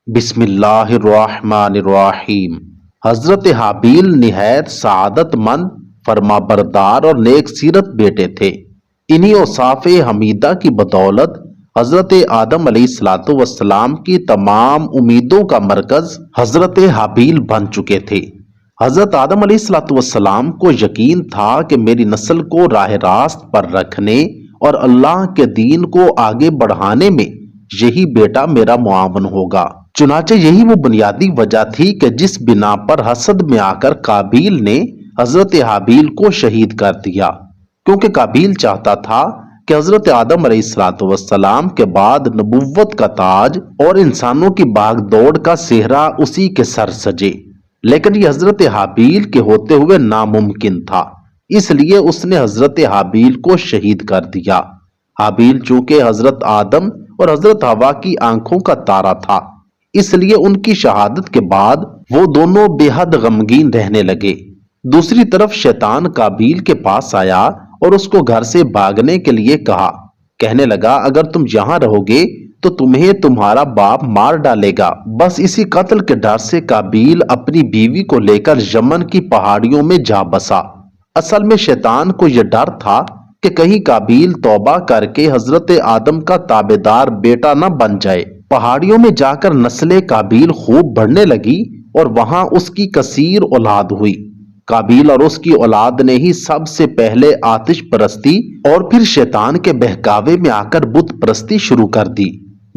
بسم اللہ الرحمن الرحیم۔ حضرت حابیل نہایت سعادت مند، فرما بردار اور نیک سیرت بیٹے تھے۔ انہی اوصاف حمیدہ کی بدولت حضرت آدم علیہ السلام کی تمام امیدوں کا مرکز حضرت حابیل بن چکے تھے۔ حضرت آدم علیہ السلام کو یقین تھا کہ میری نسل کو راہ راست پر رکھنے اور اللہ کے دین کو آگے بڑھانے میں یہی بیٹا میرا معاون ہوگا۔ چنانچہ یہی وہ بنیادی وجہ تھی کہ جس بنا پر حسد میں آ کر قابیل نے حضرت حابیل کو شہید کر دیا، کیونکہ قابیل چاہتا تھا کہ حضرت آدم علیہ السلام کے بعد نبوت کا تاج اور انسانوں کی باغ دوڑ کا صحرا اسی کے سر سجے، لیکن یہ حضرت حابیل کے ہوتے ہوئے ناممکن تھا، اس لیے اس نے حضرت حابیل کو شہید کر دیا۔ حابیل چونکہ حضرت آدم اور حضرت حوا کی آنکھوں کا تارا تھا، اس لیے ان کی شہادت کے بعد وہ دونوں بے حد غمگین رہنے لگے۔ دوسری طرف شیطان قابیل کے پاس آیا اور اس کو گھر سے بھاگنے کے لیے کہا، کہنے لگا اگر تم یہاں رہو گے تو تمہیں تمہارا باپ مار ڈالے گا۔ بس اسی قتل کے ڈر سے قابیل اپنی بیوی کو لے کر یمن کی پہاڑیوں میں جا بسا۔ اصل میں شیطان کو یہ ڈر تھا کہ کہیں قابیل توبہ کر کے حضرت آدم کا تابعدار بیٹا نہ بن جائے۔ پہاڑیوں میں جا کر نسل قابیل خوب بڑھنے لگی اور وہاں اس کی کثیر اولاد ہوئی۔ قابیل اور اس کی اولاد نے ہی سب سے پہلے آتش پرستی اور پھر شیطان کے بہکاوے میں آ کر بت پرستی شروع کر دی۔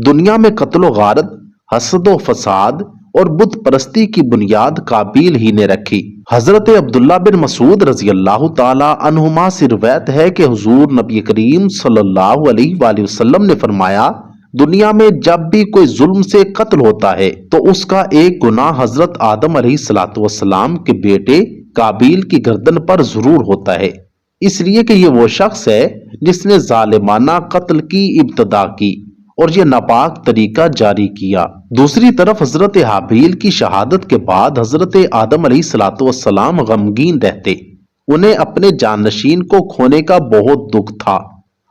دنیا میں قتل و غارت، حسد و فساد اور بت پرستی کی بنیاد قابیل ہی نے رکھی۔ حضرت عبداللہ بن مسعود رضی اللہ تعالی عنہما سے روایت ہے کہ حضور نبی کریم صلی اللہ علیہ وآلہ وسلم نے فرمایا، دنیا میں جب بھی کوئی ظلم سے قتل ہوتا ہے تو اس کا ایک گناہ حضرت آدم علیہ السلام کے بیٹے قابیل کی گردن پر ضرور ہوتا ہے، اس لیے کہ یہ وہ شخص ہے جس نے ظالمانہ قتل کی ابتدا کی اور یہ ناپاک طریقہ جاری کیا۔ دوسری طرف حضرت حابیل کی شہادت کے بعد حضرت آدم علیہ السلام غمگین رہتے، انہیں اپنے جانشین کو کھونے کا بہت دکھ تھا۔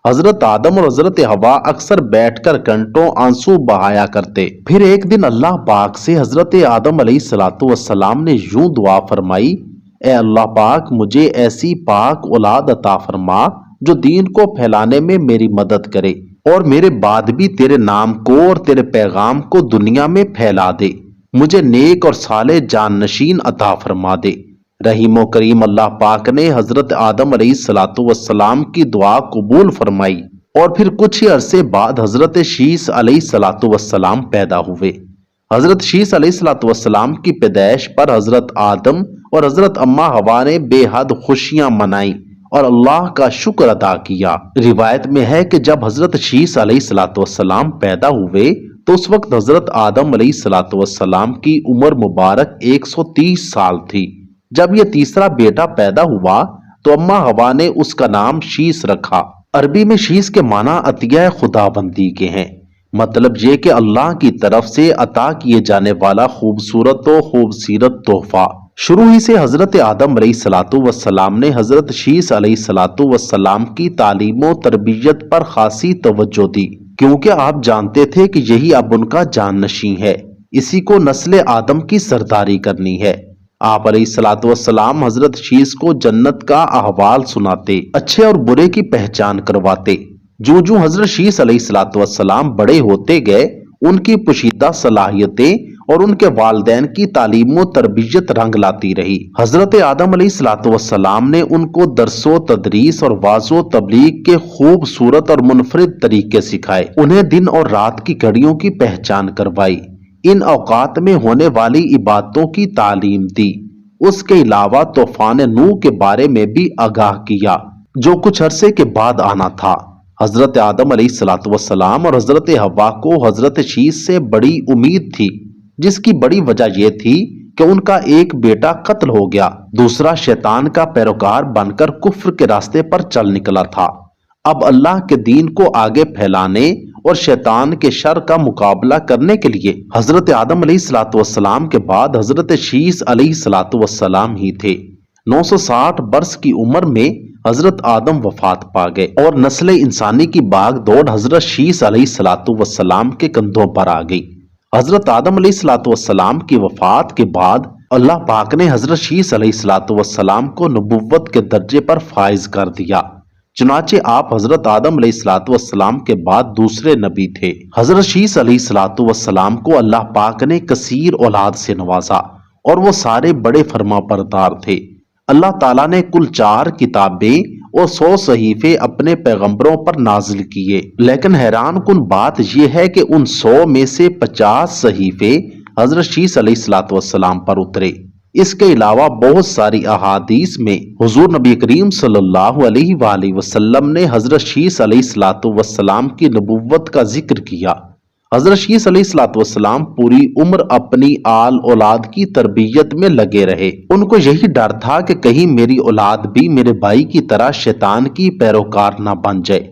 حضرت آدم اور حضرت حوا اکثر بیٹھ کر گھنٹوں آنسو بہایا کرتے۔ پھر ایک دن اللہ پاک سے حضرت آدم علیہ السلام نے یوں دعا فرمائی، اے اللہ پاک مجھے ایسی پاک اولاد عطا فرما جو دین کو پھیلانے میں میری مدد کرے اور میرے بعد بھی تیرے نام کو اور تیرے پیغام کو دنیا میں پھیلا دے، مجھے نیک اور صالح جانشین عطا فرما دے۔ رحیم و کریم اللہ پاک نے حضرت آدم علیہ السلام کی دعا قبول فرمائی اور پھر کچھ ہی عرصے بعد حضرت شیس علیہ السلام پیدا ہوئے۔ حضرت شیس علیہ السلام کی پیدائش پر حضرت آدم اور حضرت اماں حوا نے بے حد خوشیاں منائیں اور اللہ کا شکر ادا کیا۔ روایت میں ہے کہ جب حضرت شیس علیہ السلام پیدا ہوئے تو اس وقت حضرت آدم علیہ السلام کی عمر مبارک 130 سال تھی۔ جب یہ تیسرا بیٹا پیدا ہوا تو اماں حوا نے اس کا نام شیس رکھا۔ عربی میں شیس کے معنی عطیہ خداوندی کے ہیں، مطلب یہ کہ اللہ کی طرف سے عطا کیے جانے والا خوبصورت و خوبصیرت تحفہ۔ شروع ہی سے حضرت آدم علیہ السلام نے حضرت شیس علیہ السلام کی تعلیم و تربیت پر خاصی توجہ دی، کیونکہ آپ جانتے تھے کہ یہی اب ان کا جانشین ہے، اسی کو نسل آدم کی سرداری کرنی ہے۔ آپ علیہ السلام حضرت شیس کو جنت کا احوال سناتے، اچھے اور برے کی پہچان کرواتے۔ جو جو حضرت شیس علیہ السلام بڑے ہوتے گئے، ان کی پوشیدہ صلاحیتیں اور ان کے والدین کی تعلیم و تربیت رنگ لاتی رہی۔ حضرت آدم علیہ السلام نے ان کو درس و تدریس اور وعظ و تبلیغ کے خوبصورت اور منفرد طریقے سکھائے، انہیں دن اور رات کی گھڑیوں کی پہچان کروائی، ان اوقات میں ہونے والی عبادتوں کی تعلیم دی۔ اس کے علاوہ طوفان نوح کے بارے میں بھی آگاہ کیا جو کچھ عرصے کے بعد آنا تھا۔ حضرت آدم علیہ السلام اور حضرت حوا کو حضرت شیس سے بڑی امید تھی، جس کی بڑی وجہ یہ تھی کہ ان کا ایک بیٹا قتل ہو گیا، دوسرا شیطان کا پیروکار بن کر کفر کے راستے پر چل نکلا تھا۔ اب اللہ کے دین کو آگے پھیلانے اور شیطان کے شر کا مقابلہ کرنے کے لیے حضرت آدم علیہ السلام کے بعد حضرت شیس علیہ السلام ہی تھے۔ 960 برس کی عمر میں حضرت آدم وفات پا گئے اور نسل انسانی کی باغ دوڑ حضرت شیس علیہ السلام کے کندھوں پر آ گئی۔ حضرت آدم علیہ الصلوۃ والسلام کی وفات کے بعد اللہ پاک نے حضرت شیس علیہ الصلوۃ والسلام کو نبوت کے درجے پر فائز کر دیا، چنانچہ آپ حضرت آدم علیہ الصلوۃ والسلام کے بعد دوسرے نبی تھے۔ حضرت شیس علیہ الصلوۃ والسلام کو اللہ پاک نے کثیر اولاد سے نوازا اور وہ سارے بڑے فرما بردار تھے۔ اللہ تعالیٰ نے کل 4 کتابیں اور 100 صحیفے اپنے پیغمبروں پر نازل کیے، لیکن حیران کن بات یہ ہے کہ ان 100 میں سے 50 صحیفے حضرت شیس علیہ الصلوۃ والسلام پر اترے۔ اس کے علاوہ بہت ساری احادیث میں حضور نبی کریم صلی اللہ علیہ وآلہ وسلم نے حضرت شیس علیہ الصلوۃ والسلام کی نبوت کا ذکر کیا۔ حضرت شیس علیہ الصلوۃ والسلام پوری عمر اپنی آل اولاد کی تربیت میں لگے رہے۔ ان کو یہی ڈر تھا کہ کہیں میری اولاد بھی میرے بھائی کی طرح شیطان کی پیروکار نہ بن جائے۔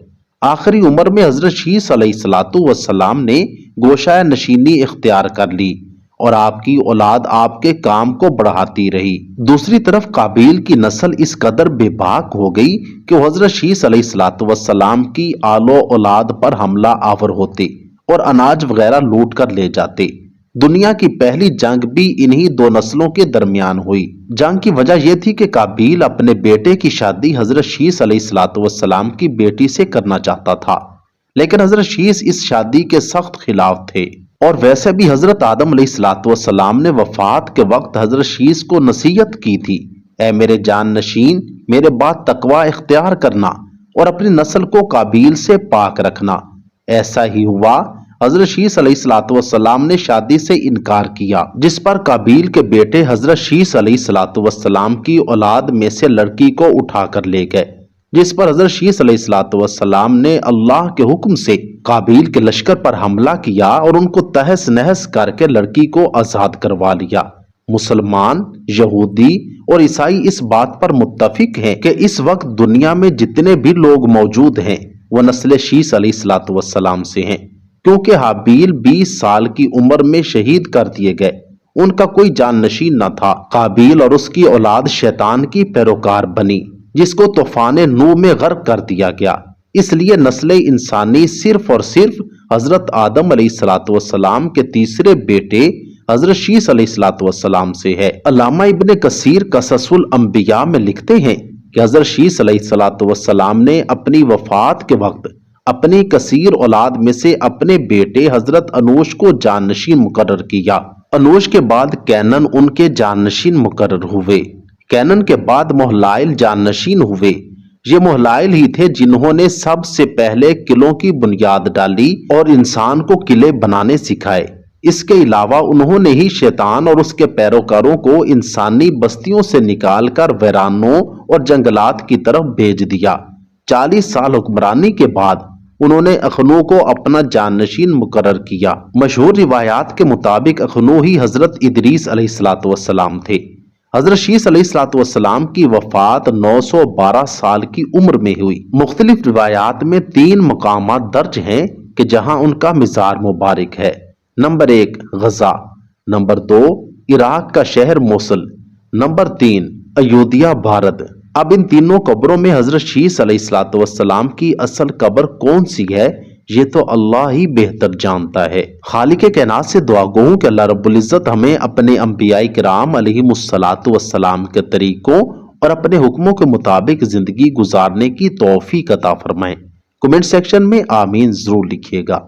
آخری عمر میں حضرت شیس علیہ الصلوۃ والسلام نے گوشہ نشینی اختیار کر لی اور آپ کی اولاد آپ کے کام کو بڑھاتی رہی۔ دوسری طرف قابیل کی نسل اس قدر بے باک ہو گئی کہ وہ حضرت شیس علیہ الصلوۃ والسلام کی آل و اولاد پر حملہ آور ہوتے اور اناج وغیرہ لوٹ کر لے جاتے۔ دنیا کی پہلی جنگ بھی انہی 2 نسلوں کے درمیان ہوئی۔ جنگ کی وجہ یہ تھی کہ قابیل اپنے بیٹے کی شادی حضرت شیس علیہ الصلوۃ والسلام کی بیٹی سے کرنا چاہتا تھا، لیکن حضرت شیس اس شادی کے سخت خلاف تھے۔ اور ویسے بھی حضرت آدم علیہ الصلوۃ والسلام نے وفات کے وقت حضرت شیس کو نصیحت کی تھی، اے میرے جان نشین، میرے بعد تقوی اختیار کرنا اور اپنی نسل کو قابیل سے پاک رکھنا۔ ایسا ہی ہوا، حضرت شیس علیہ الصلوۃ والسلام نے شادی سے انکار کیا، جس پر قابیل کے بیٹے حضرت شیس علیہ الصلوۃ والسلام کی اولاد میں سے لڑکی کو اٹھا کر لے گئے، جس پر حضرت شیس علیہ الصلوۃ والسلام نے اللہ کے حکم سے قابیل کے لشکر پر حملہ کیا اور ان کو تہس نہس کر کے لڑکی کو آزاد کروا لیا۔ مسلمان، یہودی اور عیسائی اس بات پر متفق ہیں کہ اس وقت دنیا میں جتنے بھی لوگ موجود ہیں وہ نسل شیس علیہ الصلوۃ والسلام سے ہیں، کیونکہ حابیل 20 سال کی عمر میں شہید کر دیے گئے، ان کا کوئی جان نشین نہ تھا۔ قابیل اور اس کی اولاد شیطان کی پیروکار بنی، جس کو طوفان نوح میں غرق کر دیا گیا۔ اس لیے نسل انسانی صرف اور صرف حضرت آدم علیہ الصلوۃ والسلام کے تیسرے بیٹے حضرت شیس علیہ الصلوۃ والسلام سے ہے۔ علامہ ابن کثیر قصص الانبیاء میں لکھتے ہیں کہ حضرت شیس علیہ الصلوۃ والسلام نے اپنی وفات کے وقت اپنی کثیر اولاد میں سے اپنے بیٹے حضرت انوش کو جانشین مقرر کیا۔ انوش کے بعد کینن ان کے جانشین مقرر ہوئے۔ کینن کے بعد مہلائل جانشین ہوئے۔ یہ مہلائل ہی تھے جنہوں نے سب سے پہلے قلعوں کی بنیاد ڈالی اور انسان کو قلعے بنانے سکھائے۔ اس کے علاوہ انہوں نے ہی شیطان اور اس کے پیروکاروں کو انسانی بستیوں سے نکال کر ویرانوں اور جنگلات کی طرف بھیج دیا۔ 40 سال حکمرانی کے بعد انہوں نے اخنو کو اپنا جانشین مقرر کیا۔ مشہور روایات کے مطابق اخنو ہی حضرت ادریس علیہ الصلوۃ والسلام تھے۔ حضرت شیس علیہ الصلوۃ والسلام کی وفات 912 سال کی عمر میں ہوئی۔ مختلف روایات میں 3 مقامات درج ہیں کہ جہاں ان کا مزار مبارک ہے۔ نمبر 1 غزہ، نمبر 2 عراق کا شہر موصل، نمبر 3 ایودھیا بھارت۔ اب ان تینوں قبروں میں حضرت شیس علیہ الصلوۃ والسلام کی اصل قبر کون سی ہے یہ تو اللہ ہی بہتر جانتا ہے۔ خالق کائنات سے دعا گو ہوں کہ اللہ رب العزت ہمیں اپنے انبیاء کرام علیہم الصلوۃ والسلام کے طریقوں اور اپنے حکموں کے مطابق زندگی گزارنے کی توفیق عطا فرمائے۔ کمنٹ سیکشن میں آمین ضرور لکھیے گا۔